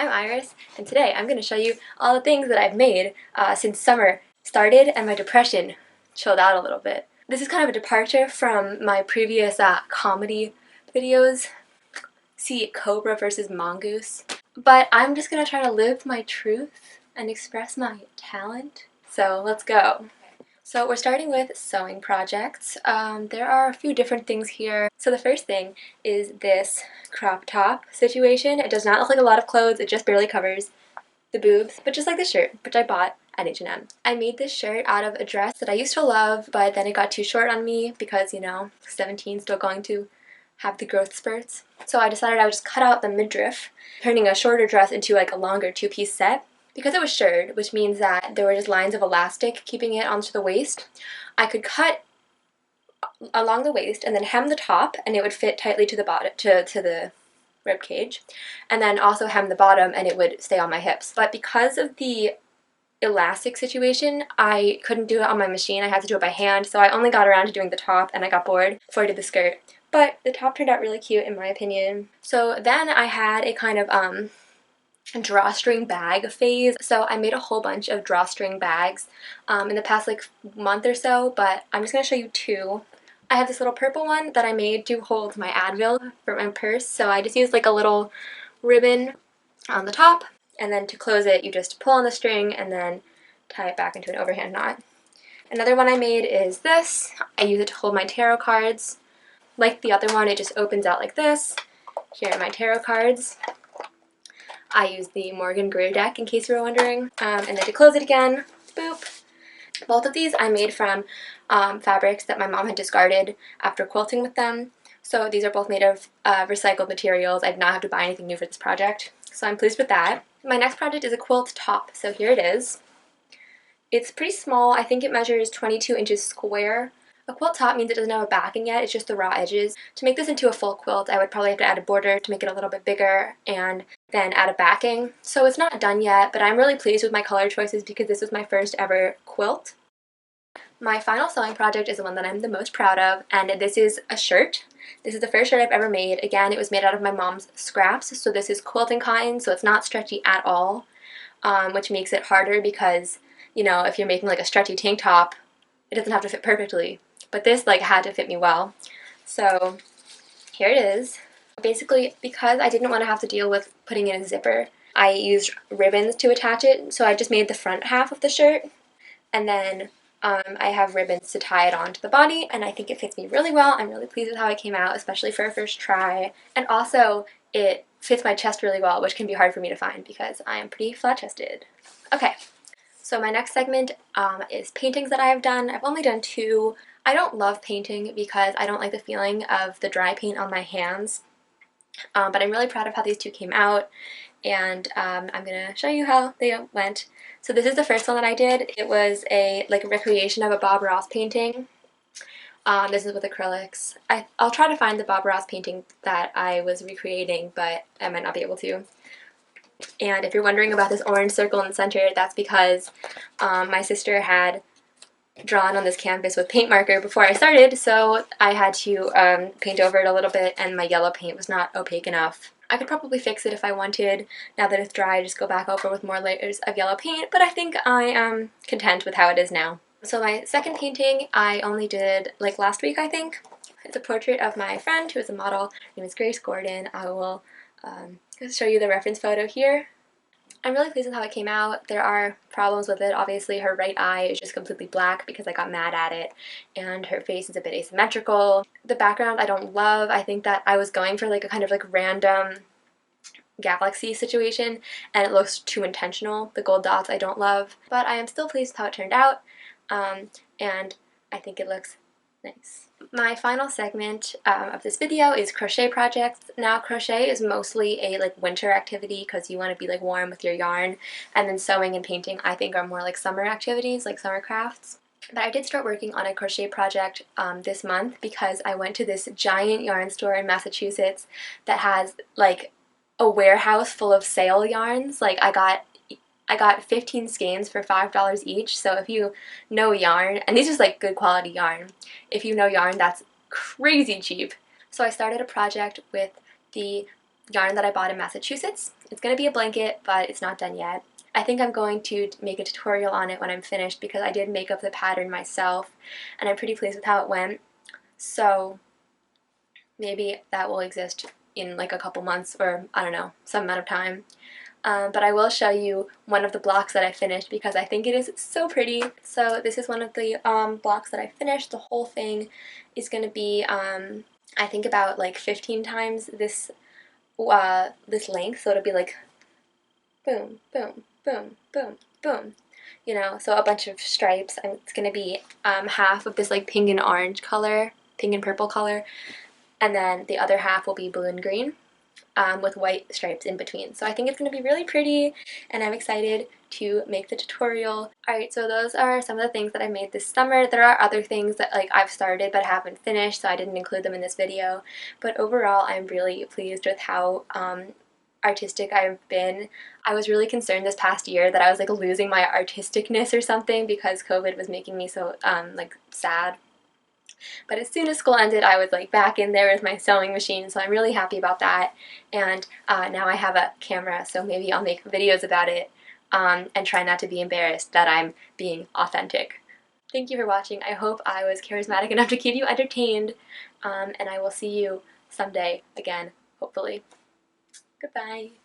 I'm Iris, and today I'm going to show you all the things that I've made since summer started and my depression chilled out a little bit. This is kind of a departure from my previous comedy videos, see Cobra versus Mongoose, but I'm just going to try to live my truth and express my talent. So let's go. So we're starting with sewing projects. There are a few different things here. So the first thing is this crop top situation. It does not look like a lot of clothes, it just barely covers the boobs, but just like the shirt, which I bought at H&M. I made this shirt out of a dress that I used to love, but then it got too short on me because, you know, 17, still going to have the growth spurts. So I decided I would just cut out the midriff, turning a shorter dress into like a longer two-piece set. Because it was shirred, which means that there were just lines of elastic keeping it onto the waist, I could cut along the waist and then hem the top, and it would fit tightly to the bottom, to the rib cage, and then also hem the bottom and it would stay on my hips. But because of the elastic situation, I couldn't do it on my machine. I had to do it by hand, so I only got around to doing the top and I got bored before I did the skirt. But the top turned out really cute in my opinion. So then I had a kind of drawstring bag phase. So I made a whole bunch of drawstring bags in the past like month or so, but I'm just going to show you two. I have this little purple one that I made to hold my Advil for my purse, so I just used like a little ribbon on the top, and then to close it you just pull on the string and then tie it back into an overhand knot. Another one I made is this. I use it to hold my tarot cards. Like the other one, it just opens out like this. Here are my tarot cards. I use the Morgan Greer deck in case you were wondering. And then to close it again, boop. Both of these I made from fabrics that my mom had discarded after quilting with them. So these are both made of recycled materials. I did not have to buy anything new for this project, so I'm pleased with that. My next project is a quilt top, so here it is. It's pretty small. I think it measures 22 inches square. A quilt top means it doesn't have a backing yet, it's just the raw edges. To make this into a full quilt, I would probably have to add a border to make it a little bit bigger and then add a backing. So it's not done yet, but I'm really pleased with my color choices because this was my first ever quilt. My final sewing project is the one that I'm the most proud of, and this is a shirt. This is the first shirt I've ever made. Again, it was made out of my mom's scraps, so this is quilting cotton, so it's not stretchy at all, which makes it harder because, you know, if you're making like a stretchy tank top, it doesn't have to fit perfectly. But this like had to fit me well. So here it is. Basically, because I didn't want to have to deal with putting in a zipper, I used ribbons to attach it. So I just made the front half of the shirt, and then I have ribbons to tie it onto the body, and I think it fits me really well. I'm really pleased with how it came out, especially for a first try. And also, it fits my chest really well, which can be hard for me to find because I am pretty flat-chested. Okay, so my next segment is paintings that I have done. I've only done two. I don't love painting because I don't like the feeling of the dry paint on my hands, but I'm really proud of how these two came out, and I'm going to show you how they went. So this is the first one that I did. It was a recreation of a Bob Ross painting. This is with acrylics. I'll try to find the Bob Ross painting that I was recreating, but I might not be able to. And if you're wondering about this orange circle in the center, that's because my sister had drawn on this canvas with paint marker before I started, so I had to paint over it a little bit, and my yellow paint was not opaque enough. I could probably fix it if I wanted. Now that it's dry, just go back over with more layers of yellow paint, but I think I am content with how it is now. So my second painting I only did like last week, I think. It's a portrait of my friend who is a model. Her name is Grace Gordon. I will show you the reference photo here. I'm really pleased with how it came out. There are problems with it. Obviously, her right eye is just completely black because I got mad at it, and her face is a bit asymmetrical. The background I don't love. I think that I was going for like a kind of like random galaxy situation, and it looks too intentional. The gold dots I don't love, but I am still pleased with how it turned out, and I think it looks nice. My final segment of this video is crochet projects. Now crochet is mostly a winter activity because you want to be warm with your yarn, and then sewing and painting I think are more like summer activities, like summer crafts. But I did start working on a crochet project this month because I went to this giant yarn store in Massachusetts that has a warehouse full of sale yarns. I got 15 skeins for $5 each, so if you know yarn, and these are good quality yarn, if you know yarn, that's crazy cheap. So I started a project with the yarn that I bought in Massachusetts. It's going to be a blanket, but it's not done yet. I think I'm going to make a tutorial on it when I'm finished because I did make up the pattern myself and I'm pretty pleased with how it went. So maybe that will exist in like a couple months or I don't know, some amount of time. But I will show you one of the blocks that I finished because I think it is so pretty. So this is one of the blocks that I finished. The whole thing is going to be, I think about like 15 times this length. So it'll be like boom, boom, boom, boom, boom. You know, so a bunch of stripes. And it's going to be half of this like pink and orange color, pink and purple color. And then the other half will be blue and green. With white stripes in between. So I think it's going to be really pretty and I'm excited to make the tutorial. Alright, so those are some of the things that I made this summer. There are other things that like I've started but haven't finished, so I didn't include them in this video. But overall, I'm really pleased with how artistic I've been. I was really concerned this past year that I was like losing my artisticness or something because COVID was making me so like sad. But as soon as school ended, I was like back in there with my sewing machine, so I'm really happy about that. And now I have a camera, so maybe I'll make videos about it and try not to be embarrassed that I'm being authentic. Thank you for watching. I hope I was charismatic enough to keep you entertained, and I will see you someday again, hopefully. Goodbye.